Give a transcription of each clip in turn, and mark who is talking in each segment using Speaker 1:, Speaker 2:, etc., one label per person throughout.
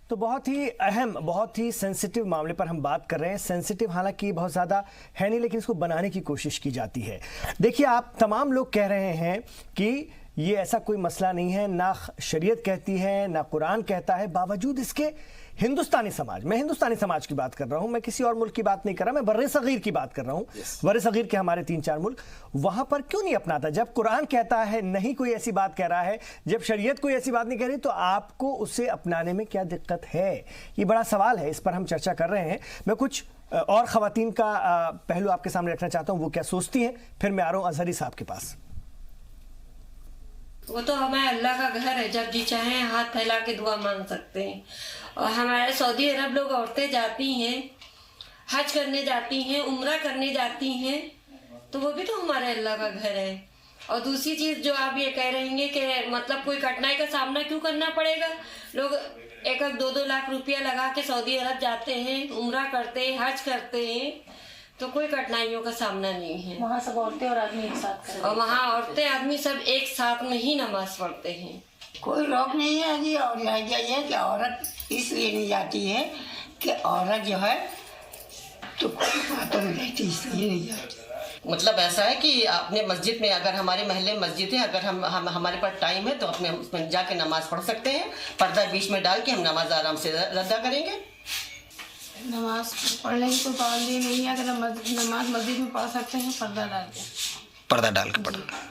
Speaker 1: तो बहुत ही अहम, बहुत ही सेंसिटिव मामले पर हम बात कर रहे हैं। सेंसिटिव हालांकि बहुत ज़्यादा है नहीं, लेकिन इसको बनाने की कोशिश की जाती है। देखिए, आप तमाम लोग कह रहे हैं कि ये ऐसा कोई मसला नहीं है, ना शरीयत कहती है ना कुरान कहता है, बावजूद इसके हिंदुस्तानी समाज, मैं हिंदुस्तानी समाज की बात कर रहा हूं, मैं किसी और मुल्क की बात नहीं कर रहा, मैं बर्रे सगीर की बात कर रहा हूं। बर्रे सगीर के हमारे 3-4 मुल्क, वहां पर क्यों नहीं अपनाता? जब कुरान कहता है नहीं कोई ऐसी बात कह रहा है, जब शरीयत कोई ऐसी बात नहीं कह रही, तो आपको उसे अपनाने में क्या दिक्कत है? ये बड़ा सवाल है, इस पर हम चर्चा कर रहे हैं। मैं कुछ और खवातीन का पहलू आपके सामने रखना चाहता हूं, वो क्या सोचती हैं, फिर मैं आ रहा हूं अजहरी साहब के पास।
Speaker 2: वो तो हमारे अल्लाह का घर है, जब जी चाहे हाथ फैला के दुआ मांग सकते हैं। और हमारे सऊदी अरब लोग औरतें जाती हैं, हज करने जाती हैं, उम्रा करने जाती हैं, तो वो भी तो हमारे अल्लाह का घर है। और दूसरी चीज़ जो आप ये कह रहे हैं कि मतलब कोई कठिनाई का सामना क्यों करना पड़ेगा? लोग 1-2 लाख रुपया लगा के सऊदी अरब जाते हैं, उम्रा करते हैं, हज करते हैं, तो कोई कठिनाइयों का सामना नहीं है।
Speaker 3: वहाँ सब औरतें और आदमी एक साथ करते हैं।
Speaker 2: और वहाँ औरतें आदमी सब एक साथ में ही नमाज पढ़ते हैं।
Speaker 4: कोई रोक नहीं है जी। और ये है कि औरत इसलिए नहीं जाती है कि औरत जो है तो बातों में रहती, इसलिए नहीं जाती।
Speaker 5: मतलब ऐसा है कि अपने मस्जिद में, अगर हमारे महल्ले में मस्जिद है, अगर हम हमारे पास टाइम है तो अपने उसमें जाके नमाज पढ़ सकते हैं। पर्दा बीच में डाल के हम नमाज आराम से अदा करेंगे।
Speaker 3: नमाज पढ़ने की कोई पाबंदी नहीं है। अगर नमाज मस्जिद में पढ़ सकते हैं, पर्दा डाल के पढ़ना।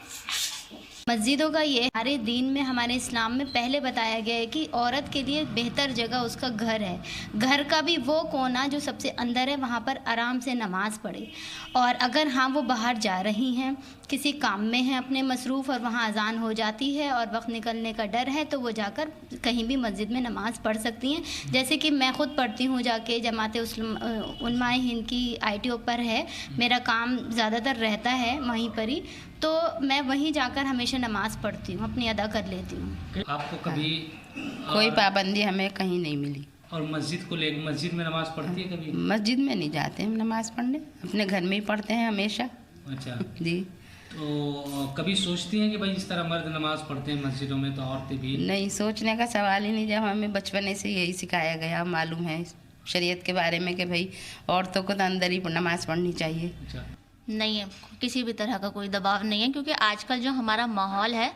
Speaker 6: मस्जिदों का ये हमारे दीन में, हमारे इस्लाम में पहले बताया गया है कि औरत के लिए बेहतर जगह उसका घर है। घर का भी वो कोना जो सबसे अंदर है, वहाँ पर आराम से नमाज पढ़े। और अगर हाँ वो बाहर जा रही हैं, किसी काम में हैं अपने मसरूफ़, और वहाँ अजान हो जाती है और वक्त निकलने का डर है, तो वो जाकर कहीं भी मस्जिद में नमाज़ पढ़ सकती हैं। जैसे कि मैं ख़ुद पढ़ती हूँ जाके, जमात उलमाए हिंद की ITO पर है, मेरा काम ज़्यादातर रहता है वहीं पर ही, तो मैं वहीं जाकर हमेशा नमाज़ पढ़ती हूँ, अपनी अदा कर लेती हूँ।
Speaker 7: आपको कभी
Speaker 8: कोई पाबंदी हमें कहीं नहीं मिली।
Speaker 7: और मस्जिद को ले, मस्जिद में नमाज पढ़ती है कभी?
Speaker 8: मस्जिद में नहीं जाते हम नमाज पढ़ने, अपने घर में ही पढ़ते हैं हमेशा।
Speaker 7: अच्छा
Speaker 8: जी।
Speaker 7: तो कभी सोचती हैं कि भाई इस तरह मर्द नमाज पढ़ते हैं मस्जिदों में, तो औरतें भी?
Speaker 8: नहीं, सोचने का सवाल ही नहीं। जब हमें बचपन से यही सिखाया गया, मालूम है शरीयत के बारे में कि भाई औरतों को तो अंदर ही नमाज पढ़नी चाहिए।
Speaker 7: अच्छा।
Speaker 9: नहीं है, किसी भी तरह का कोई दबाव नहीं है, क्योंकि आजकल जो हमारा माहौल है,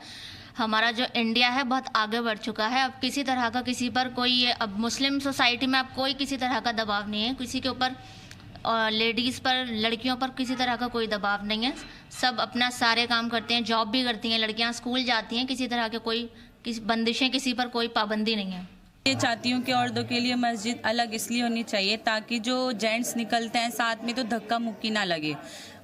Speaker 9: हमारा जो इंडिया है बहुत आगे बढ़ चुका है। अब किसी तरह का किसी पर कोई, अब मुस्लिम सोसाइटी में अब कोई किसी तरह का दबाव नहीं है, किसी के ऊपर, और लेडीज़ पर, लड़कियों पर किसी तरह का कोई दबाव नहीं है। सब अपना सारे काम करते हैं, जॉब भी करती हैं लड़कियां, स्कूल जाती हैं, किसी तरह के कोई बंदिशें, किसी पर कोई पाबंदी नहीं है।
Speaker 10: ये चाहती हूँ कि औरतों के लिए मस्जिद अलग इसलिए होनी चाहिए ताकि जो जेंट्स निकलते हैं साथ में तो धक्का मुक्की ना लगे।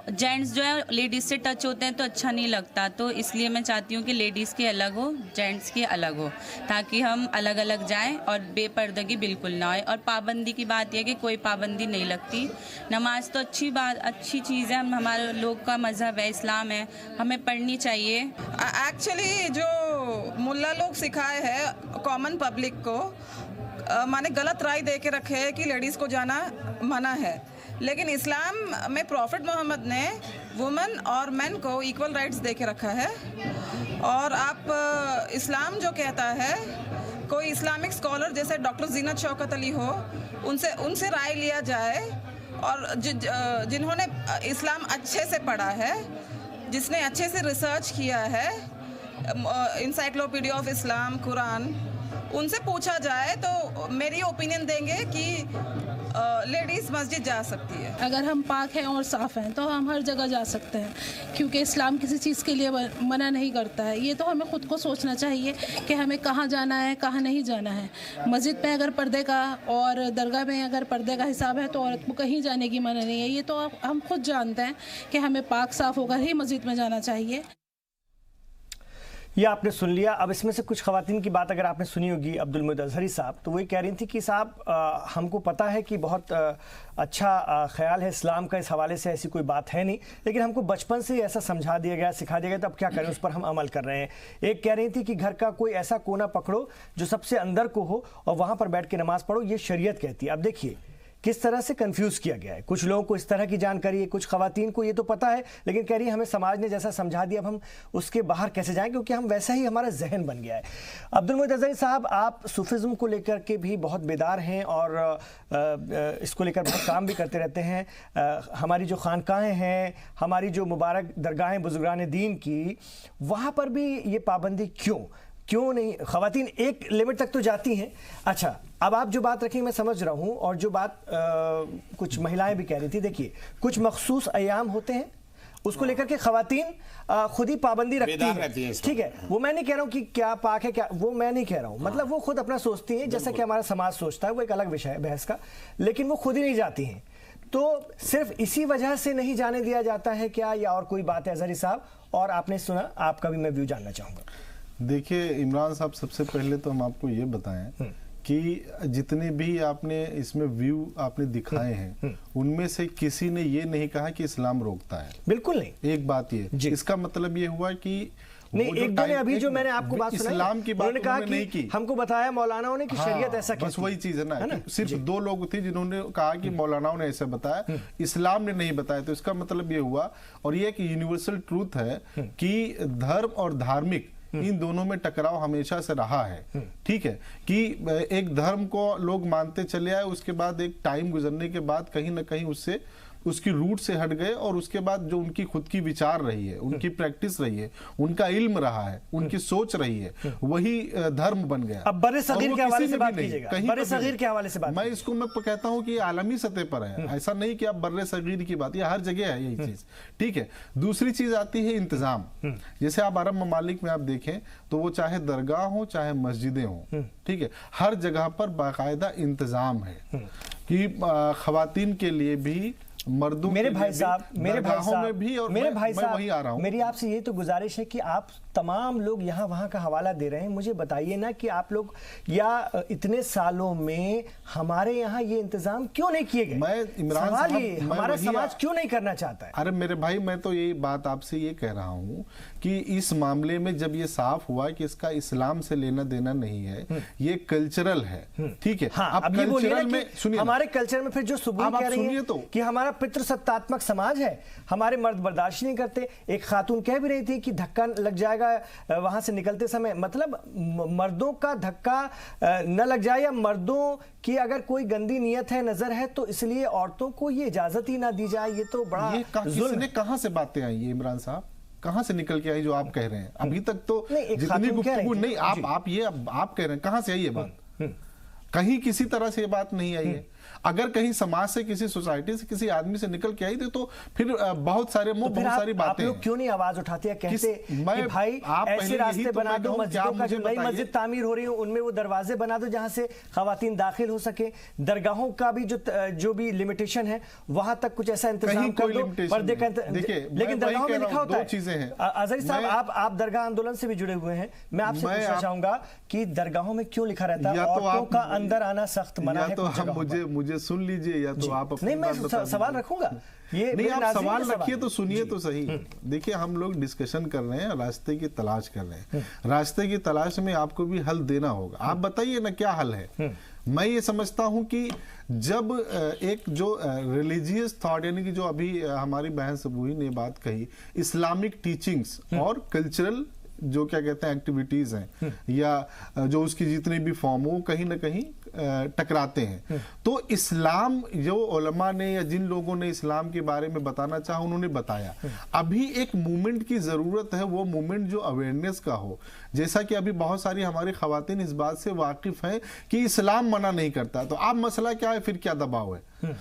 Speaker 10: जेंट्स जो है लेडीज़ से टच होते हैं तो अच्छा नहीं लगता, तो इसलिए मैं चाहती हूँ कि लेडीज़ की अलग हो, जेंट्स की अलग हो, ताकि हम अलग अलग जाएं और बेपर्दगी बिल्कुल ना हो। और पाबंदी की बात यह है कि कोई पाबंदी नहीं लगती। नमाज तो अच्छी बात, अच्छी चीज़ है, हमारे लोग का मज़हब है, इस्लाम है, हमें पढ़नी चाहिए।
Speaker 11: एक्चुअली जो मुल्ला लोग सिखाए हैं कॉमन पब्लिक को, माने गलत राय दे के रखे है कि लेडीज़ को जाना मना है, लेकिन इस्लाम में प्रॉफिट मोहम्मद ने वुमेन और मेन को इक्वल राइट्स दे के रखा है। और आप इस्लाम जो कहता है, कोई इस्लामिक स्कॉलर जैसे डॉक्टर जीनत शौकत अली हो, उनसे राय लिया जाए। और जिन्होंने इस्लाम अच्छे से पढ़ा है, जिसने अच्छे से रिसर्च किया है, इंसाइक्लोपीडिया ऑफ इस्लाम, कुरान, उनसे पूछा जाए तो मेरी ओपिनियन देंगे कि लेडीज़ मस्जिद जा सकती है।
Speaker 3: अगर हम पाक हैं और साफ़ हैं तो हम हर जगह जा सकते हैं, क्योंकि इस्लाम किसी चीज़ के लिए मना नहीं करता है। ये तो हमें ख़ुद को सोचना चाहिए कि हमें कहाँ जाना है, कहाँ नहीं जाना है। मस्जिद में अगर पर्दे का और दरगाह में अगर पर्दे का हिसाब है तो औरत को कहीं जाने की मना नहीं है। ये तो हम खुद जानते हैं कि हमें पाक साफ़ होकर ही मस्जिद में जाना चाहिए।
Speaker 1: ये आपने सुन लिया। अब इसमें से कुछ खवातीन की बात अगर आपने सुनी होगी, अब्दुल मुईद अजहरी साहब, तो वही कह रही थी कि साहब हमको पता है कि बहुत अच्छा ख्याल है इस्लाम का, इस हवाले से ऐसी कोई बात है नहीं, लेकिन हमको बचपन से ऐसा समझा दिया गया, सिखा दिया गया, तो अब क्या करें, उस पर हम अमल कर रहे हैं। एक कह रही थी कि घर का कोई ऐसा कोना पकड़ो जो सबसे अंदर को हो और वहाँ पर बैठ के नमाज़ पढ़ो, ये शरीयत कहती है। अब देखिए किस तरह से कंफ्यूज किया गया है। कुछ लोगों को इस तरह की जानकारी है, कुछ खवातीन को ये तो पता है, लेकिन कह रही है हमें समाज ने जैसा समझा दिया, अब हम उसके बाहर कैसे जाएं, क्योंकि हम वैसा ही हमारा जहन बन गया है। अब्दुल मुईद अज़हरी साहब, आप सूफिज्म को लेकर के भी बहुत बेदार हैं और इसको लेकर बहुत काम भी करते रहते हैं। हमारी जो खानकाहें हैं, हमारी जो मुबारक दरगाहें बुजुर्गान दीन की, वहाँ पर भी ये पाबंदी क्यों नहीं? खवातीन एक लिमिट तक तो जाती हैं। अच्छा, अब आप जो बात रखी मैं समझ रहा हूँ, और जो बात कुछ महिलाएं भी कह रही थी, देखिए कुछ मखसूस अयाम होते हैं उसको लेकर के खवातीन खुद ही पाबंदी रखती है, ठीक है। वो मैं नहीं कह रहा हूँ कि क्या पाक है क्या, वो मैं नहीं कह रहा हूँ, मतलब वो खुद अपना सोचती हैं, जैसा कि हमारा समाज सोचता है, वो एक अलग विषय है बहस का, लेकिन वो खुद ही नहीं जाती हैं। तो सिर्फ इसी वजह से नहीं जाने दिया जाता है क्या, या और कोई बात है अज़हरी साहब? और आपने सुना, आपका भी मैं व्यू जानना चाहूंगा।
Speaker 12: देखिए इमरान साहब, सबसे पहले तो हम आपको ये बताएं कि जितने भी आपने इसमें व्यू आपने दिखाए हैं, उनमें से किसी ने ये नहीं कहा कि इस्लाम रोकता है,
Speaker 1: बिल्कुल नहीं।
Speaker 12: एक बात ये, इसका मतलब ये हुआ कि
Speaker 1: नहीं, एक दो ने अभी जो मैंने आपको बात सुनाई,
Speaker 12: इस्लाम की बात
Speaker 1: कहा कि
Speaker 12: नहीं की,
Speaker 1: हमको बताया मौलानाओं ने कि शरीयत ऐसा कहती है।
Speaker 12: बस वही चीज है ना, सिर्फ दो लोग थे जिन्होंने कहा कि मौलानाओं ने ऐसा बताया, इस्लाम ने नहीं बताया। तो इसका मतलब ये हुआ, और ये एक यूनिवर्सल ट्रूथ है कि धर्म और धार्मिक इन दोनों में टकराव हमेशा से रहा है, ठीक है। कि एक धर्म को लोग मानते चले आए, उसके बाद एक टाइम गुजरने के बाद कहीं ना कहीं उससे उसकी रूट से हट गए, और उसके बाद जो उनकी खुद की विचार रही है, उनकी प्रैक्टिस रही है, उनका इल्म रहा है, उनकी सोच रही है, वही धर्म बन गया।
Speaker 1: अब बड़े सगीर के हवाले से बात कीजिएगा, बड़े सगीर के हवाले से बात।
Speaker 12: मैं इसको मैं कहता हूं कि आलमी सतह पर है, ऐसा नहीं कि आप बड़े सगीर की बात, ये हर जगह है यही चीज, ठीक है। दूसरी चीज आती है इंतजाम। जैसे आप अरब ममालिक में आप देखें तो वो चाहे दरगाह हो चाहे मस्जिदें हो, ठीक है, हर जगह पर बाकायदा इंतजाम है कि खवातीन के लिए भी, मर्दों
Speaker 1: मेरे भाई साहब, मेरे भाई साहब,
Speaker 12: वही आ रहा हूं।
Speaker 1: मेरी आपसे ये तो गुजारिश है कि आप तमाम लोग यहाँ वहाँ का हवाला दे रहे हैं, मुझे बताइए ना कि आप लोग या इतने सालों में हमारे यहाँ ये इंतजाम क्यों नहीं किए गए?
Speaker 12: मैं इमरान साहब,
Speaker 1: हमारा समाज क्यों नहीं करना चाहता है?
Speaker 12: अरे मेरे भाई, मैं तो यही बात आपसे ये कह रहा हूँ कि इस मामले में जब ये साफ हुआ कि इसका इस्लाम से लेना देना नहीं है, ये कल्चरल है, ठीक है।
Speaker 1: हाँ, अब ये बोलिए ना कि सुनिए, हमारे कल्चर में फिर जो सुबह कह रही है कि हमारा पितृसत्तात्मक समाज है, हमारे मर्द बर्दाश्त नहीं करते। एक खातून कह भी रही थी कि धक्का लग जाएगा वहां से निकलते समय, मतलब मर्दों का धक्का न लग जाए, या मर्दों की अगर कोई गंदी नियत है, नजर है, तो इसलिए औरतों को ये इजाजत ही ना दी जाए। ये तो बड़ा
Speaker 12: जुल्म। कहां से बातें आई है इमरान साहब, कहां से निकल के आई जो आप कह रहे हैं? अभी तक तो जितनी गुफ्तगू नहीं, आप कह रहे हैं, कहां से आई ये बात? कहीं किसी तरह से ये बात नहीं आई है। अगर कहीं समाज से, किसी सोसाइटी से, किसी आदमी से निकल के आई थी तो फिर बहुत सारे बहुत सारी बातें।
Speaker 1: आप लोग क्यों नहीं आवाज उठाती है, कहते कि भाई ऐसे रास्ते बना दो, मस्जिदों का जो नई मस्जिद तामीर हो रही है उनमें वो दरवाजे बना दो जहां से खवातीन दाखिल हो सके, दरगाहों का भी जो भी लिमिटेशन है वहां तक कुछ ऐसा इंतजाम कर दो, पर्दे का। लेकिन दरगाहों में लिखा होता है, अज़हरी साहब आप दरगाह आंदोलन से भी जुड़े हुए हैं, मैं आपसे पूछना चाहूंगा कि दरगाहों में क्यों लिखा रहता है औरतों का अंदर आना सख्त मना है?
Speaker 12: तो मुझे सुन लीजिए, या तो आप
Speaker 1: नहीं, मैं सवाल रखूंगा, ये
Speaker 12: नहीं, आप सवाल रखिए तो सुनिए तो सही। देखिए, हम लोग डिस्कशन कर रहे हैं, रास्ते की तलाश कर रहे हैं, रास्ते की तलाश में आपको भी हल देना होगा। आप बताइए ना क्या हल है। मैं ये समझता हूं कि जब एक जो रिलीजियस थॉट, यानी कि जो अभी हमारी बहन सबूही ने बात कही, इस्लामिक टीचिंग्स और कल्चरल जो क्या कहते हैं एक्टिविटीज हैं, या जो उसकी जितनी भी फॉर्म हो, कहीं ना कहीं टकराते हैं। तो इस्लाम जो उलमा ने या जिन लोगों ने इस्लाम के बारे में बताना चाहा, उन्होंने बताया। अभी एक मूवमेंट की जरूरत है, वो मूवमेंट जो अवेयरनेस का हो। जैसा कि अभी बहुत सारी हमारी खवातीन इस बात से वाकिफ हैं कि इस्लाम मना नहीं करता, तो अब मसला क्या है, फिर क्या दबाव है?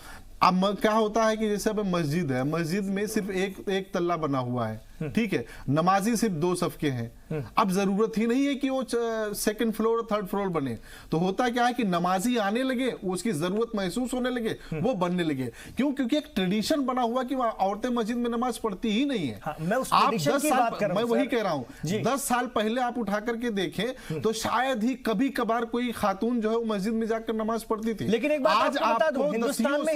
Speaker 12: अब क्या होता है कि जैसे अब मस्जिद है, मस्जिद में सिर्फ एक तल्ला बना हुआ है, ठीक है, नमाजी सिर्फ 2 सफ़के हैं। अब जरूरत ही नहीं है कि वो 2nd फ्लोर और 3rd फ्लोर बने। तो होता क्या है कि नमाजी आने लगे, उसकी जरूरत महसूस होने लगे, वो बनने लगे। क्यों? क्योंकि एक ट्रेडिशन बना हुआ कि औरतें मस्जिद में नमाज पढ़ती ही नहीं है।
Speaker 1: मैं उस ट्रेडिशन की बात कर रहा हूं,
Speaker 12: मैं वही कह रहा हूँ, 10 साल पहले आप उठा करके देखें तो शायद ही कभी कभार कोई खातून जो है वो मस्जिद में जाकर नमाज पढ़ती थी।
Speaker 1: लेकिन एक बात आज बता दूं, हिंदुस्तान में,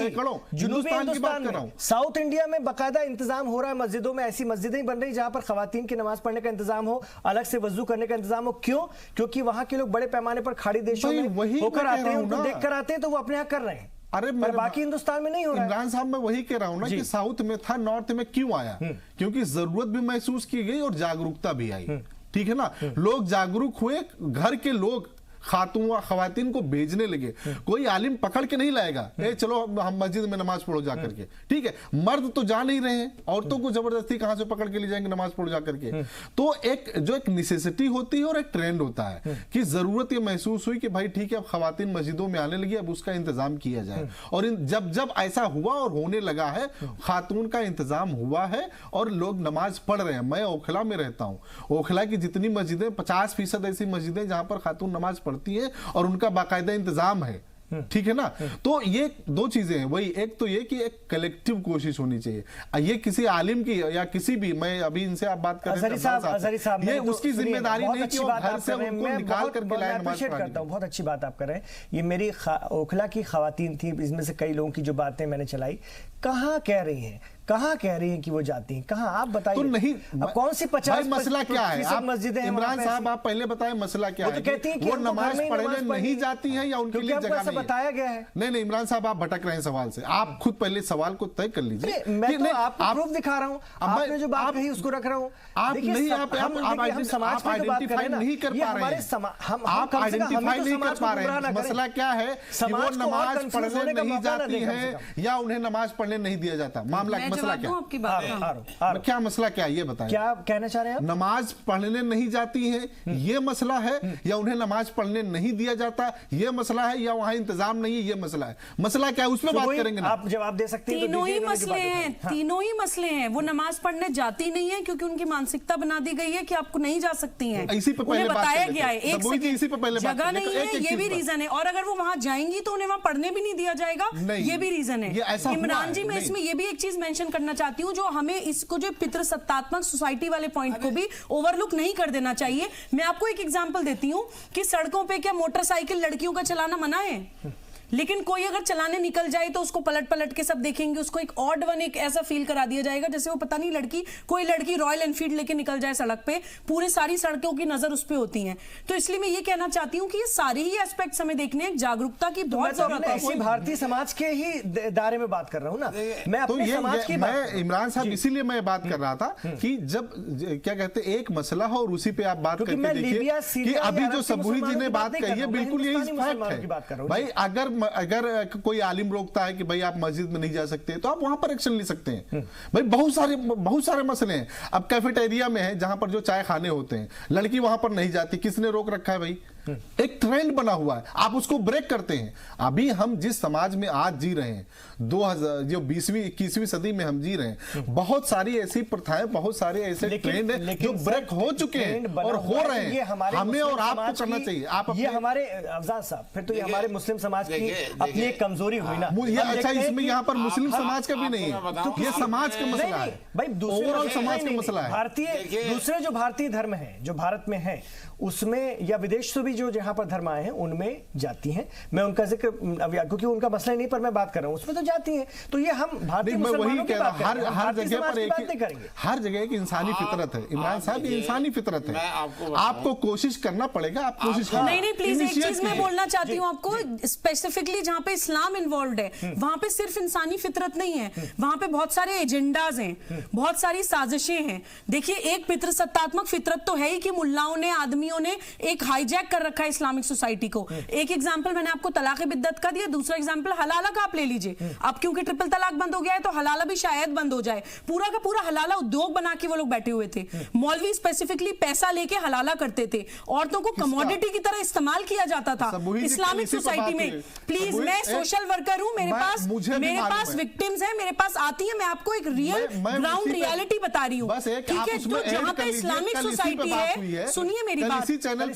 Speaker 1: जुनूबी हिंदुस्तान में, साउथ इंडिया में बाकायदा इंतजाम हो रहा है मस्जिदों में, ऐसी मस्जिदें बन रही जहां पर खवातीन की नमाज पढ़ने का इंतजाम हो, अलग से वजू करने का इंतजाम हो। क्यों? क्योंकि वहां के लोग बड़े पैमाने पर खाड़ी देशों में होकर आते हैं, उनको देखकर आते हैं, तो वो अपने यहाँ कर रहे हैं।
Speaker 12: अरे
Speaker 1: पर बाकी हिंदुस्तान में नहीं हो रहा है।
Speaker 12: इमरान साहब, मैं वही कह रहा हूं ना कि साउथ में था, नॉर्थ में क्यों आया? क्योंकि जरूरत भी महसूस की गई और जागरूकता भी आई। ठीक है ना, लोग जागरूक हुए, घर के लोग खवातीन को भेजने लगे। कोई आलिम पकड़ के नहीं लाएगा, ए चलो हम मस्जिद में नमाज पढ़ो जाकर के। ठीक है, मर्द तो जा नहीं रहे हैं, औरतों को जबरदस्ती कहां से पकड़ के ले जाएंगे नमाज पढ़ो जाकर के। तो एक जो एक नेसेसिटी होती है और एक ट्रेंड होता है कि जरूरत ये महसूस हुई कि भाई ठीक है, अब खवातीन मस्जिदों में आने लगी, अब उसका इंतजाम किया जाए। और जब जब ऐसा हुआ और होने लगा है, खातून का इंतजाम हुआ है और लोग नमाज पढ़ रहे हैं। मैं ओखला में रहता हूं, ओखला की जितनी मस्जिदें, 50% ऐसी मस्जिदें जहां पर खातून नमाज पढ़ती है और उनका बाकायदा इंतजाम है। ठीक है ना, तो ये दो चीजें हैं। वही एक तो ये कि एक कलेक्टिव कोशिश होनी चाहिए। ये किसी आलिम की या किसी भी, मैं अभी इनसे आप बात कर रहे हैं, ये उसकी जिम्मेदारी नहीं कि वो घर से उनको निकाल करके लाए नमाज पढ़ाने।
Speaker 1: बहुत अच्छी बात आप कर रहे हैं। ये मेरी ओखला की खवातीन थी, इसमें से कई लोगों की जो बातें मैंने चलाई, कहाँ कह रही हैं, कहाँ कह रही हैं कि वो जाती हैं, कहाँ? आप बताइए।
Speaker 12: तो नहीं,
Speaker 1: अब कौन सी 50
Speaker 12: मसला क्या है? आप
Speaker 1: मस्जिदें
Speaker 12: इमरान साहब, आप पहले बताएं मसला क्या है?
Speaker 1: तो कहती हैं कि
Speaker 12: वो नमाज पढ़ने नहीं जाती हैं या उनके लिए जगह नहीं
Speaker 1: बताया गया है?
Speaker 12: नहीं, इमरान साहब आप भटक रहे हैं सवाल से। आप खुद पहले सवाल को तय कर लीजिए।
Speaker 1: मैं तो आपको प्रूफ दिखा रहा हूँ, आपने जो बात कही उसको रख रहा हूँ।
Speaker 12: आप नहीं, आप आइडेंटिफाई नहीं कर पा रहे हैं, आप आइडेंटिफाई नहीं कर पा रहे हैं। मसला क्या है कि वो नमाज पढ़ने नहीं जाती हैं या उन्हें नमाज पढ़ने नहीं दिया जाता। मामला मसला क्या? क्या मसला क्या है ये बताएं।
Speaker 1: क्या कहना चाह रहे हैं आप?
Speaker 12: नमाज पढ़ने नहीं जाती है ये मसला है, या उन्हें नमाज पढ़ने नहीं दिया जाता ये मसला है, या वहां इंतजाम नहीं है ये मसला है? मसला क्या है उसमें बात करेंगे।
Speaker 1: आप जवाब दे सकते हैं।
Speaker 13: तीनों ही मसले हैं, तीनों ही मसले हैं। वो नमाज पढ़ने जाती नहीं है क्योंकि उनकी मानसिकता बना दी गई है कि आपको नहीं जा सकती हैं।
Speaker 12: इसी पे पहले
Speaker 13: बताया गया है, एक
Speaker 12: जगह
Speaker 13: नहीं है, ये भी रीजन है। और अगर वो वहां जाएंगी तो उन्हें वहां पढ़ने भी नहीं दिया जाएगा, ये भी रीजन है। इमरान जी, मैं इसमें ये भी एक चीज मेंशन करना चाहती हूँ, जो हमें इसको जो पितृसत्तात्मक सोसाइटी वाले पॉइंट को भी ओवरलुक नहीं कर देना चाहिए। मैं आपको एक एग्जांपल देती हूँ कि सड़कों पे क्या मोटरसाइकिल लड़कियों का चलाना मना है? लेकिन कोई अगर चलाने निकल जाए तो उसको पलट पलट के सब देखेंगे, उसको एक ऑड वन एक ऐसा फील करा दिया जाएगा जैसे वो पता नहीं कोई लड़की रॉयल एनफील्ड लेके निकल जाए सड़क पे, पूरे सारी सड़कों की नजर उस पे होती है। तो इसलिए मैं ये कहना चाहती हूँ कि ये सारे ही एस्पेक्ट्स हमें देखने हैं, जागरूकता की बहुत जरूरत है।
Speaker 1: इसी भारतीय समाज के ही दायरे में बात कर रहा हूँ ना मैं, अपने समाज की।
Speaker 12: मैं इमरान साहब इसीलिए मैं बात कर रहा था कि जब क्या कहते हैं एक मसला हो और उसी पे आप बात करके देखिए कि अभी जो सबूही जी ने बात कही है बिल्कुल यही फैक्ट है भाई। अगर कोई आलिम रोकता है कि भाई आप मस्जिद में नहीं जा सकते तो आप वहां पर एक्शन ले सकते हैं भाई। बहुत सारे मसले हैं। अब कैफेटेरिया में है जहां पर जो चाय खाने होते हैं, लड़की वहां पर नहीं जाती, किसने रोक रखा है भाई? एक ट्रेंड बना हुआ है, आप उसको ब्रेक करते हैं। अभी हम जिस समाज में आज जी रहे हैं, 2000 जो 20वीं 21वीं सदी में हम जी रहे हैं, बहुत सारी ऐसी प्रथाएं, बहुत सारे ऐसे ट्रेंड हैं जो ब्रेक हो चुके हैं और हो रहे हैं। हमें और आपको करना चाहिए। आप
Speaker 1: ये हमारे अफजाल साहब, फिर तो ये हमारे मुस्लिम समाज की अपनी एक कमजोरी हुई ना।
Speaker 12: अच्छा, इसमें यहाँ पर मुस्लिम समाज का भी नहीं है, ये समाज का मसला है
Speaker 1: भाई,
Speaker 12: ओवरऑल समाज का मसला है।
Speaker 1: भारतीय दूसरे जो भारतीय धर्म है जो भारत में है उसमें, या विदेश से भी जो जहां पर धर्म आए हैं उनमें जाती हैं। मैं उनका जिक्र क्योंकि उनका मसला नहीं पर मैं बात कर रहा हूं, उसमें तो जाती हैं। तो ये हम भारतीय मुसलमानों की बात कर रहे हैं,
Speaker 12: हर जगह पर
Speaker 1: करेंगे।
Speaker 12: हर जगह एक इंसानी फितरत है इमरान साहब, ये इंसानी फितरत है। आपको कोशिश करना पड़ेगा, आप कोशिश करें।
Speaker 13: नहीं प्लीज, एक चीज मैं बोलना चाहती हूँ आपको, स्पेसिफिकली जहां पे इस्लाम इन्वॉल्व है वहां पे सिर्फ इंसानी फितरत नहीं है, वहां पे बहुत सारे एजेंडाज हैं, बहुत सारी साजिशें हैं। देखिए, एक पितृसत्तात्मक फितरत तो है ही कि मुल्लाओं ने, आदमियों ने एक हाईजैक कर रखा है इस्लामिक सोसाइटी को। एक एग्जांपल मैंने आपको तलाक बिद्दत का दिया, दूसरा एग्जांपल हलाला का आप ले लीजिए। अब क्योंकि ट्रिपल तलाक बंद हो गया है तो हलाला भी शायद बंद हो जाए। पूरा का पूरा हलाला उद्योग बना के वो लोग बैठे हुए थे। मौलवी स्पेसिफिकली पैसा लेके हलाला करते थे, औरतों को कमोडिटी की तरह इस्तेमाल किया जाता था इस्लामिक सोसाइटी में। प्लीज, मैं सोशल वर्कर हूं, मेरे पास विक्टिम्स हैं, मेरे पास आती है, मैं आपको एक रियल ग्राउंड रियलिटी बता रही हूँ। ठीक है, तो जहां पे इस्लामिक सोसाइटी है, सुनिए मेरी बात,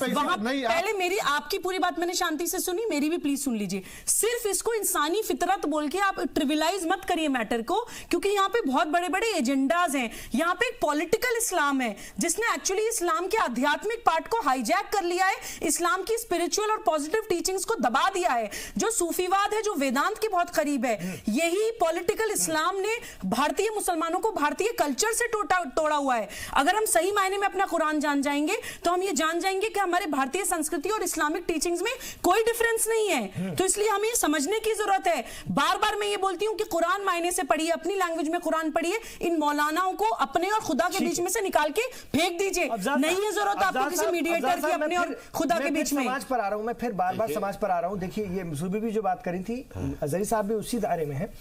Speaker 13: वहां पहले मेरी आपकी पूरी बात मैंने शांति से सुनी, मेरी भी प्लीज सुन लीजिए। सिर्फ इसको इंसानी फितरत बोल के आप ट्रिविलाइज मत करिए मैटर को, क्योंकि यहाँ पे बहुत बड़े बड़े एजेंडाज हैं। यहाँ पे एक पॉलिटिकल इस्लाम है जिसने एक्चुअली इस्लाम के आध्यात्मिक पार्ट को हाईजैक कर लिया है, इस्लाम की स्पिरिचुअल और पॉजिटिव टीचिंग्स को दबा दिया है। जो सूफीवाद है, जो वेदांत के बहुत करीब है, यही पॉलिटिकल इस्लाम ने भारतीय मुसलमानों को भारतीय कल्चर से तोड़ा हुआ है। अगर हम सही मायने में अपना कुरान जान जाएंगे तो हम ये जान जाएंगे कि हमारे भारतीय संस्कृति और इस्लामिक टीचिंग्स में कोई डिफरेंस नहीं है। तो इसलिए हमें समझने की जरूरत है। बार बार मैं ये बोलती हूँ कि कुरान मायने से पढ़िए, अपनी लैंग्वेज में कुरान पढ़िए, इन मौलानाओं को अपने और खुदा के बीच में से निकाल के फेंक दीजिए। नहीं है जरूरत आपको किसी मीडिएटर की अपने और खुदा के बीच में।
Speaker 1: समाज पर आ रहा हूं मैं, फिर बार बार समाज पर आ रहा हूं। देखिए ये जुबी भी जो बात करी थी, अजहरी साहब भी उसी दायरे में है।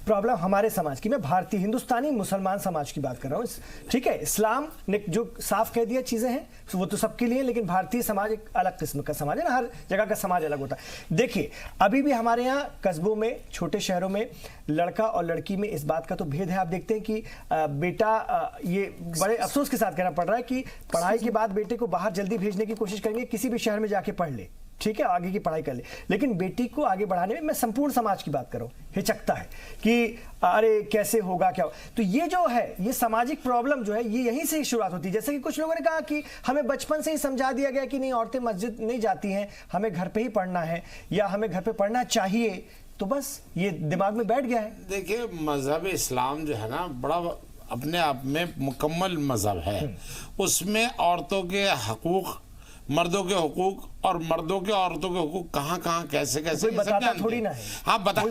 Speaker 1: प्रॉब्लम हमारे समाज की, मैं भारतीय हिंदुस्तानी मुसलमान समाज की बात कर रहा हूं। ठीक है, इस्लाम ने जो साफ कह दिया चीजें हैं वो तो सबके लिए, लेकिन भारतीय समाज एक अलग किस्म का समाज है ना, हर जगह का समाज अलग होता है। देखिए अभी भी हमारे यहाँ कस्बों में, छोटे शहरों में लड़का और लड़की में इस बात का तो भेद है। आप देखते हैं कि बेटा, ये बड़े अफसोस के साथ कहना पड़ रहा है कि पढ़ाई के बाद बेटे को बाहर जल्दी भेजने की कोशिश करेंगे, किसी भी शहर में जाके पढ़ ले, ठीक है, आगे की पढ़ाई कर ले, लेकिन बेटी को आगे बढ़ाने में, मैं संपूर्ण समाज की बात कर रहा हूं, हिचकता है कि अरे कैसे होगा, क्या हो। तो ये जो है, ये सामाजिक प्रॉब्लम जो है, ये यहीं से ही शुरुआत होती है। जैसे कि कुछ लोगों ने कहा कि हमें बचपन से ही समझा दिया गया कि नहीं, औरतें मस्जिद नहीं जाती हैं, हमें घर पे ही पढ़ना है या हमें घर पे पढ़ना चाहिए, तो बस ये दिमाग में बैठ गया है।
Speaker 14: देखिए मजहब इस्लाम जो है ना, बड़ा अपने आप में मुकम्मल मजहब है। उसमें औरतों के हकूक, मर्दों के हुकूक और मर्दों के औरतों के हुकूक कहाँ कहाँ कैसे कैसे
Speaker 1: बताता थोड़ी ना है।
Speaker 14: हाँ बता,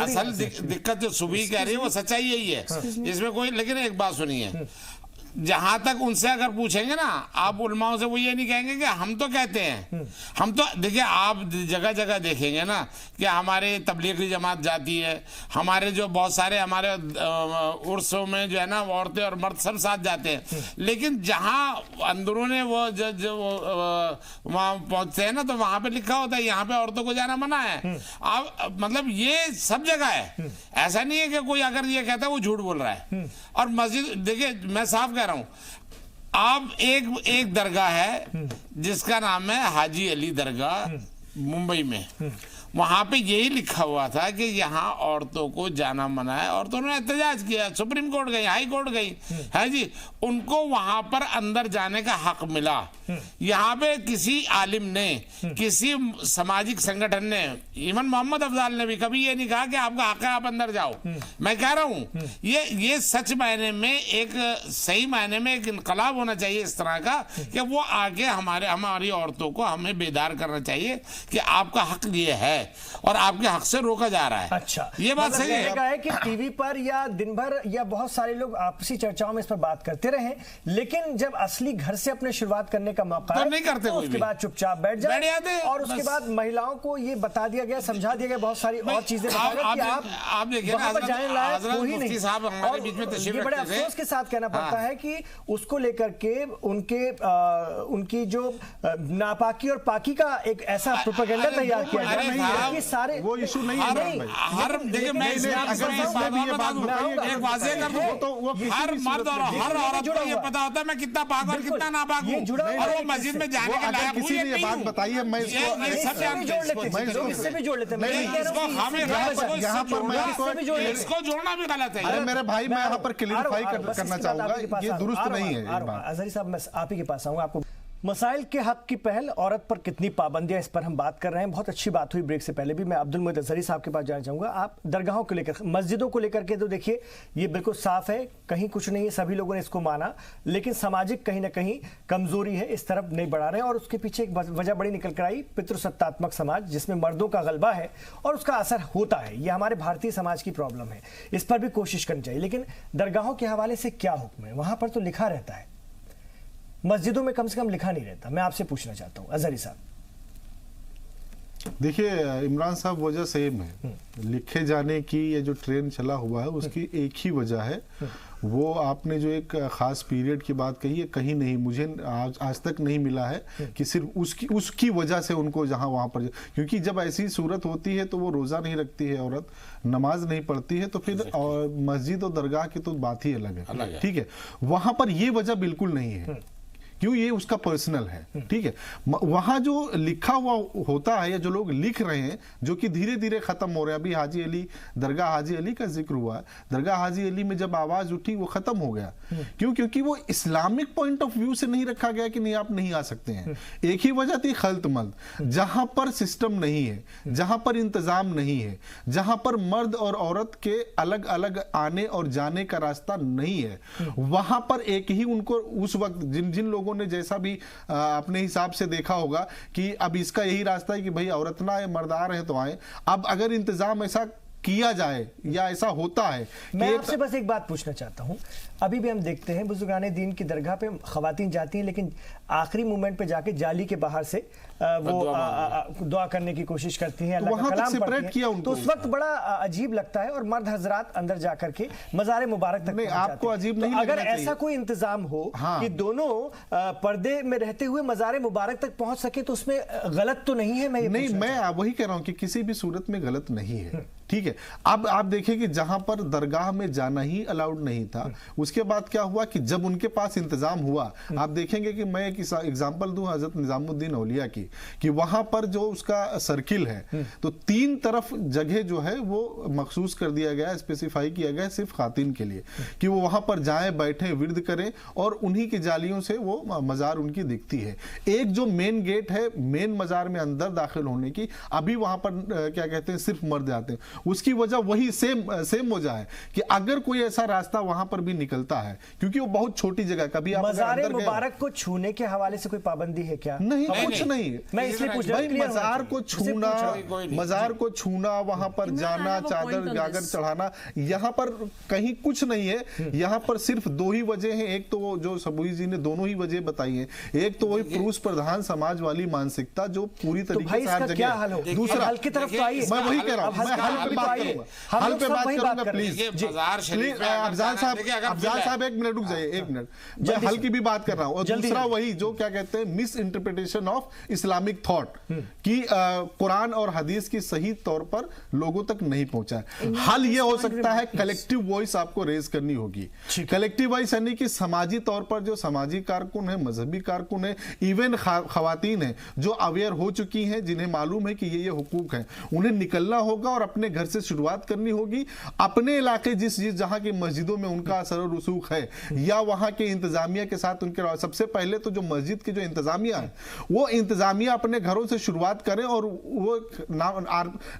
Speaker 14: असल दिक्कत जो सुबह कह रही है वो सच्चाई यही है, इसमें कोई, लेकिन एक बात सुनिए, जहां तक उनसे अगर पूछेंगे ना आप उलमाओं से, वो ये नहीं कहेंगे कि हम तो कहते हैं, हम तो, देखिए आप जगह जगह देखेंगे ना कि हमारे तबलीगी जमात जाती है, हमारे जो बहुत सारे हमारे उर्सों में जो है ना औरतें और मर्द सब साथ जाते हैं, लेकिन जहां अंदरूने वो वहां पहुंचते हैं ना, तो वहां पे लिखा होता है यहाँ पे औरतों को जाना मना है। आप मतलब ये सब जगह है, ऐसा नहीं है कि कोई अगर ये कहता है वो झूठ बोल रहा है। और मस्जिद, देखिए मैं साफ कह रहा हूं, आप एक दरगाह है जिसका नाम है हाजी अली दरगाह मुंबई में, वहां पे यही लिखा हुआ था कि यहाँ औरतों को जाना मना है। औरतों ने एहतजाज किया, सुप्रीम कोर्ट गई, हाई कोर्ट गई, है जी, उनको वहां पर अंदर जाने का हक मिला। यहाँ पे किसी आलिम ने, किसी सामाजिक संगठन ने, इवन मोहम्मद अफजाल ने भी कभी ये नहीं कहा कि आपका हक है आप अंदर जाओ। मैं कह रहा हूँ ये सच मायने में, एक सही मायने में एक इनकलाब होना चाहिए इस तरह का कि वो आगे हमारी औरतों को हमें बेदार करना चाहिए कि आपका हक ये है और आपके हक से रोका जा रहा है।
Speaker 1: अच्छा,
Speaker 14: ये बात सही
Speaker 1: है कि टीवी पर या दिन भर या बहुत सारे लोग आपसी चर्चाओं में इस पर बात करते रहे, लेकिन जब असली घर से अपने शुरुआत करने का मौका
Speaker 14: तो नहीं करते,
Speaker 1: तो उसके बाद चुपचाप बैठ जाते, और उसके बाद महिलाओं को ये बता दिया गया, समझा दिया गया बहुत सारी और चीजें,
Speaker 14: आप देखिए ना, हमारे बीच में तशरीफ
Speaker 1: बड़े अफसोस के साथ कहना पड़ता है कि उसको लेकर के उनकी जो नापाकी और पाकी का एक ऐसा प्रोपेगेंडा तैयार किया गया कि सारे
Speaker 12: वो इशू नहीं है।
Speaker 14: हर देखिए मैं एक वाज़ेह कर दूं, हर मर्द और हर औरत को ये पता होता है मैं कितना पाक और कितना नापाक हूं, और वो मस्जिद में जाने के लायक
Speaker 12: किसी ने ये बात बताई है, मैं
Speaker 1: इससे भी जोड़ लेते हैं,
Speaker 14: इसको जोड़ना भी गलत है।
Speaker 12: अरे मेरे भाई, मैं यहाँ पर क्लियरिफाई करना चाहूंगा, ये दुरुस्त नहीं है।
Speaker 1: अजहरी साहब, मैं आप ही के पास आऊंगा। आपको मसाइल के हक की पहल, औरत पर कितनी पाबंदियां, इस पर हम बात कर रहे हैं। बहुत अच्छी बात हुई ब्रेक से पहले भी। मैं अब्दुल मोहित अजहरी साहब के पास जाना चाहूंगा। आप दरगाहों को लेकर, मस्जिदों को लेकर के तो देखिए ये बिल्कुल साफ है, कहीं कुछ नहीं है, सभी लोगों ने इसको माना, लेकिन सामाजिक कहीं ना कहीं कमजोरी है, इस तरफ नहीं बढ़ा रहे हैं। और उसके पीछे एक वजह बड़ी निकल कर आई, पितृसत्तात्मक समाज, जिसमें मर्दों का गलबा है और उसका असर होता है। ये हमारे भारतीय समाज की प्रॉब्लम है, इस पर भी कोशिश करनी चाहिए। लेकिन दरगाहों के हवाले से क्या हुक्म है? वहां पर तो लिखा रहता है, मस्जिदों में कम से कम लिखा नहीं रहता। मैं आपसे पूछना चाहता हूं अजहरी साहब।
Speaker 12: देखिए इमरान साहब, वजह सेम है, लिखे जाने की ये जो ट्रेंड चला हुआ है उसकी एक ही वजह है, वो आपने जो एक खास पीरियड की बात कही है, कहीं नहीं, मुझे आज तक नहीं मिला है कि सिर्फ उसकी वजह से उनको जहां वहां पर, क्योंकि जब ऐसी सूरत होती है तो वो रोजा नहीं रखती है औरत, नमाज नहीं पढ़ती है, तो फिर और मस्जिद और दरगाह की तो बात ही अलग है। ठीक है, वहां पर ये वजह बिल्कुल नहीं है, क्यों, ये उसका पर्सनल है। ठीक है, वहां जो लिखा हुआ होता है या जो लोग लिख रहे हैं, जो कि धीरे धीरे खत्म हो रहे हैं। अभी हाजी अली दरगाह, हाजी अली का जिक्र हुआ है, दरगाह हाजी अली में जब आवाज उठी वो खत्म हो गया। क्यों? क्योंकि वो इस्लामिक पॉइंट ऑफ व्यू से नहीं रखा गया कि नहीं आप नहीं आ सकते हैं। एक ही वजह थी, खल्तमल्द, जहां पर सिस्टम नहीं है, जहां पर इंतजाम नहीं है, जहां पर मर्द और औरत के अलग अलग आने और जाने का रास्ता नहीं है, वहां पर एक ही उनको उस वक्त जिन लोगों लोगों ने जैसा भी अपने हिसाब से देखा होगा कि अब इसका यही रास्ता है कि भाई औरत ना आए, मर्द आ रहे हैं तो आए। अब अगर इंतजाम ऐसा किया जाए या ऐसा होता है।
Speaker 1: मैं आपसे बस एक बात पूछना चाहता हूं, अभी भी हम देखते हैं बुजुर्गाने दीन की दरगाह पे खवातीन जाती हैं, लेकिन आखिरी मोमेंट पे जाके जाली के बाहर से वो दुआ करने की कोशिश करती हैं, अल्लाह का कलाम पढ़ती हैं, तो उस वक्त बड़ा अजीब लगता है। और मर्द हजरात अंदर जाकर के मज़ार मुबारक तक
Speaker 12: नहीं, आपको अजीब नहीं,
Speaker 1: अगर ऐसा कोई इंतजाम हो कि दोनों पर्दे में रहते हुए मज़ार मुबारक तक पहुंच सके तो उसमें गलत तो नहीं है?
Speaker 12: मैं वही कह रहा हूं कि किसी भी सूरत में गलत नहीं है, ठीक है। अब आप देखिए कि जहां पर दरगाह में जाना ही अलाउड नहीं था, उसके बाद क्या हुआ कि जब उनके पास इंतजाम हुआ, आप देखेंगे कि मैं एक एग्जांपल दूं हजरत निजामुद्दीन औलिया की, कि वहां पर जो उसका सर्किल है तो 3 तरफ जगह जो है वो मखसूस कर दिया गया, स्पेसिफाई किया गया सिर्फ खातिन के लिए, कि वो वहां पर जाएं, बैठें, विर्द करें और उन्हीं की जालियों से वो मजार उनकी दिखती है। एक जो मेन गेट है मेन मजार में अंदर दाखिल होने की, अभी वहां पर क्या कहते हैं सिर्फ मर्द आते हैं। उसकी वजह वही सेम वजह है कि अगर कोई ऐसा रास्ता वहां पर भी निकलता है, क्योंकि वो बहुत छोटी जगह, कभी आप
Speaker 1: मज़ार मुबारक को छूने के हवाले से कोई पाबंदी है क्या?
Speaker 12: नहीं, कुछ नहीं।
Speaker 1: मैं इसलिए पूछ रहा हूं,
Speaker 12: मज़ार को छूना, मज़ार को छूना, वहां पर जाना, चादर गागर चढ़ाना, यहाँ पर कहीं कुछ नहीं है। यहाँ पर सिर्फ 2 ही वजह हैं। एक तो वो जो सबूई जी ने दोनों ही वजह बताई है, एक तो वही पुरुष प्रधान समाज वाली मानसिकता जो पूरी तरीके से हर जगह। दूसरा
Speaker 1: हल की तरफ तो आइए,
Speaker 12: मैं वही कह रहा हूँ, मैं हल पे बात करूंगा प्लीज। अफजाल साहब 1 मिनट रुक जाइए, 1 मिनट, मैं हल की भी बात कर रहा हूँ। और दूसरा वही जो क्या कहते हैं miss interpretation of Islamic thought, कि कुरान और हदीस की सही तौर पर लोगों तक नहीं पहुंचा है। हल ये हो सकता है कलेक्टिव वॉइस आपको रेज करनी होगी। कलेक्टिव वॉइस यानी कि समाजी तौर पर जो समाजी कारकुन है, मजहबी कारकुन है, इवन खवातीन है जो अवेयर हो चुकी हैं, जिन्हें मालूम है कि ये हुकूक हैं, उन्हें निकलना होगा और अपने घर से शुरुआत करनी होगी। अपने इलाके जिस जहां की मस्जिदों में उनका असर और रसूख है या वहां के इंतजामिया के साथ उनके, सबसे पहले तो जो मस्जिद की जो इंतजामिया है वो इंतजामिया अपने घरों से शुरुआत करें। और वो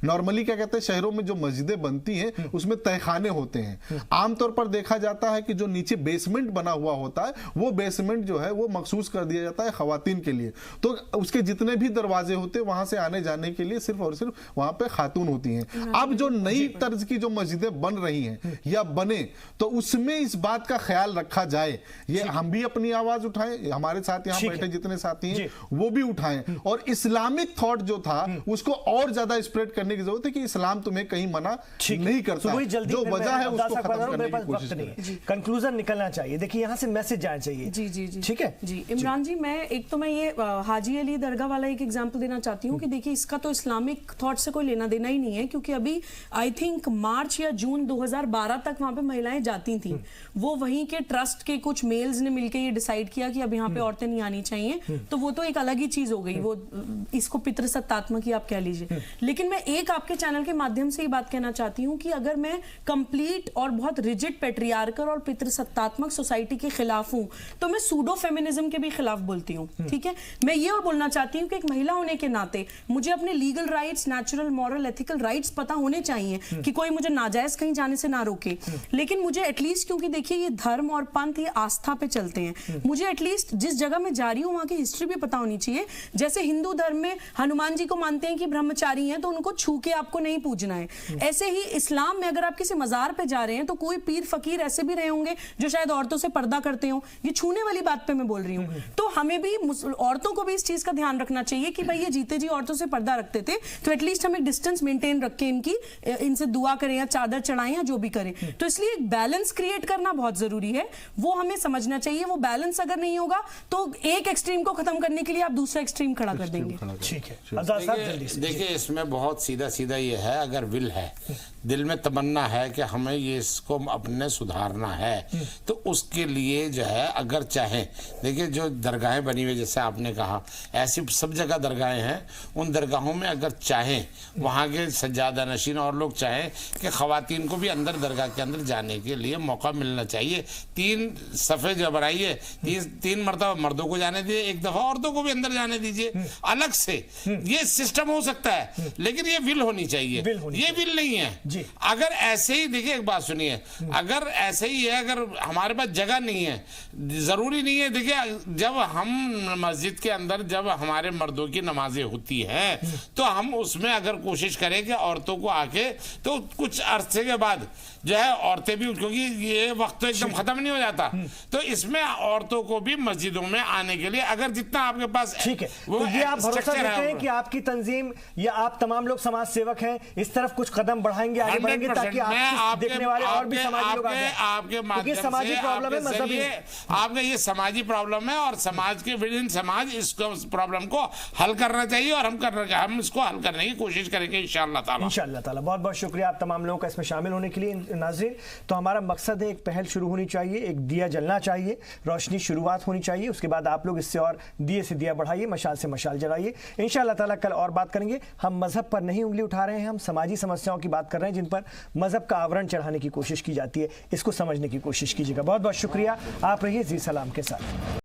Speaker 12: नॉर्मली क्या कहते हैं शहरों में जो मस्जिदें बनती हैं उसमें तहखाने होते हैं। आमतौर पर देखा जाता है कि जो नीचे बेसमेंट बना हुआ होता है वो बेसमेंट जो है वो मखसूस कर दिया जाता है खवातीन के लिए। तो उसके जितने भी दरवाजे होते हैं वहां से आने जाने के लिए सिर्फ और सिर्फ वहां पे खातून होती हैं। अब जो नई तर्ज की जो मस्जिदें बन रही हैं या बने तो उसमें इस बात का ख्याल रखा जाए, ये हम भी अपनी आवाज उठाएं, हमारे साथ यहाँ बैठे जितने साथी हैं वो भी उठाएं, और इस्लामिक थॉट जो था उसको और ज्यादा स्प्रेड करने की जरूरत है कि इस्लाम तुम्हें कहीं मना नहीं करता, जो वजह है उसको खत्म करने की कोशिश करें।
Speaker 1: कंक्लूजन निकलना चाहिए। देखिए यहाँ से मैसेज जाना चाहिए।
Speaker 13: जी जी जी
Speaker 1: ठीक है
Speaker 13: जी। इमरान जी, मैं ये हाजी अली दरगाह वाला एक एग्जांपल देना चाहती हूँ कि देखिए इसका तो इस्लामिक थॉट से कोई लेना देना ही नहीं है, क्योंकि अभी आई थिंक मार्च या जून 2012 तक वहां पे महिलाएं जाती थी। वो वहीं के ट्रस्ट के कुछ मेल्स ने मिलकर ये डिसाइड किया कि अब यहाँ पे औरतें नहीं आनी चाहिए, तो वो तो एक अलग ही चीज हो गई, वो इसको पितृसत्तात्मक ही आप कह लीजिए। लेकिन मैं एक आपके चैनल के माध्यम से ये बात कहना चाहती हूँ कि अगर मैं कंप्लीट और बहुत रिजिड पेट्रियार्कल और पितृसत्तात्मक सोसाइटी के खिलाफ हूँ तो मैं सूडो फेमिनिज्म के भी खिलाफ बोलती हूँ। ठीक है, मैं ये और बोलना चाहती हूँ कि एक महिला होने के नाते मुझे अपने legal rights, natural, moral, ethical rights पता होने चाहिए कि कोई मुझे नाजायज कहीं जाने से ना रोके। लेकिन मुझे एटलीस्ट, क्योंकि देखिए ये धर्म और पंथ ये आस्था पे चलते हैं, मुझे एटलीस्ट जिस जगह मैं जा रही हूँ वहां की हिस्ट्री भी पता होनी चाहिए। जैसे हिंदू धर्म में हनुमान जी को मानते हैं कि ब्रह्मचारी हैं तो उनको छू के आपको नहीं पूजना है, ऐसे ही इस्लाम में अगर आप किसी मजार पे जा रहे हैं तो कोई पीर फकीर ऐसे भी रहे होंगे जो शायद औरतों से पर्दा करते हो। ये छूने वाली बात पे मैं बोल रही हूँ। तो हमें भी औरतों को भी इस चीज का ध्यान रखना चाहिए कि भाई ये जीते जी औरतों से पर्दा रखते थे तो एटलीस्ट हम एक डिस्टेंस मेंटेन रख के इनसे दुआ करें या चादर चढ़ाएं या जो भी करें। तो इसलिए एक बैलेंस क्रिएट करना बहुत जरूरी है, वो हमें समझना चाहिए। वो बैलेंस अगर नहीं होगा तो एक एक्सट्रीम को खत्म करने के लिए आप दूसरा एक्सट्रीम खड़ा कर देंगे।
Speaker 1: ठीक है,
Speaker 14: देखिए इसमें बहुत सीधा सीधा ये है, अगर विल है, दिल में तमन्ना है कि हमें ये इसको अपने सुधारना है तो उसके लिए जो है अगर चाहें, देखिए जो दरगाहें बनी हुई जैसे आपने कहा ऐसी सब जगह दरगाहें हैं, उन दरगाहों में अगर चाहें वहाँ के सज्जादा नशीन और लोग चाहें कि ख़वातीन को भी अंदर दरगाह के अंदर जाने के लिए मौका मिलना चाहिए। 3 सफ़े जो बनाइए, 3 मरतबा मर्दों को जाने दीजिए, 1 दफ़ा औरतों को भी अंदर जाने दीजिए अलग से। ये सिस्टम हो सकता है लेकिन ये विल होनी चाहिए, ये विल नहीं है। अगर ऐसे ही देखिए, एक बात सुनिए, अगर ऐसे ही है, अगर हमारे पास जगह नहीं है, जरूरी नहीं है। देखिए, जब हम मस्जिद के अंदर जब हमारे मर्दों की नमाजें होती हैं तो हम उसमें अगर कोशिश करें कि औरतों को आके, तो कुछ अरसे के बाद जो है औरतें भी, क्योंकि ये वक्त तो एकदम खत्म नहीं हो जाता, तो इसमें औरतों को भी मस्जिदों में आने के लिए अगर जितना आपके पास,
Speaker 1: ठीक है,
Speaker 14: वो
Speaker 1: तो ये आप भरोसा
Speaker 14: structure
Speaker 1: देते हैं कि आपकी तंजीम या आप तमाम लोग समाज सेवक हैं, इस तरफ कुछ कदम बढ़ाएंगे, आगे बढ़ेंगे, ताकि आपके देखने वाले और भी समाजी लोग आगे,
Speaker 14: आपके माध्यम से,
Speaker 1: समाजी प्रॉब्लम है, मजहबी,
Speaker 14: आपका ये समाजी प्रॉब्लम है और समाज के विभिन्न समाज इसको प्रॉब्लम को हल करना चाहिए और हम इसको हल करने की कोशिश करेंगे इंशाअल्लाह ताला।
Speaker 1: बहुत बहुत शुक्रिया आप तमाम लोगों का इसमें शामिल होने के लिए। नाज़रीन, तो हमारा मकसद है, एक पहल शुरू होनी चाहिए, एक दिया जलना चाहिए, रोशनी शुरुआत होनी चाहिए, उसके बाद आप लोग इससे और दिए से दिया बढ़ाइए, मशाल से मशाल जलाइए। इंशाअल्लाह ताला कल और बात करेंगे। हम मजहब पर नहीं उंगली उठा रहे हैं, हम समाजी समस्याओं की बात कर रहे हैं जिन पर मजहब का आवरण चढ़ाने की कोशिश की जाती है, इसको समझने की कोशिश कीजिएगा। बहुत बहुत शुक्रिया, आप रहिए जी सलाम के साथ।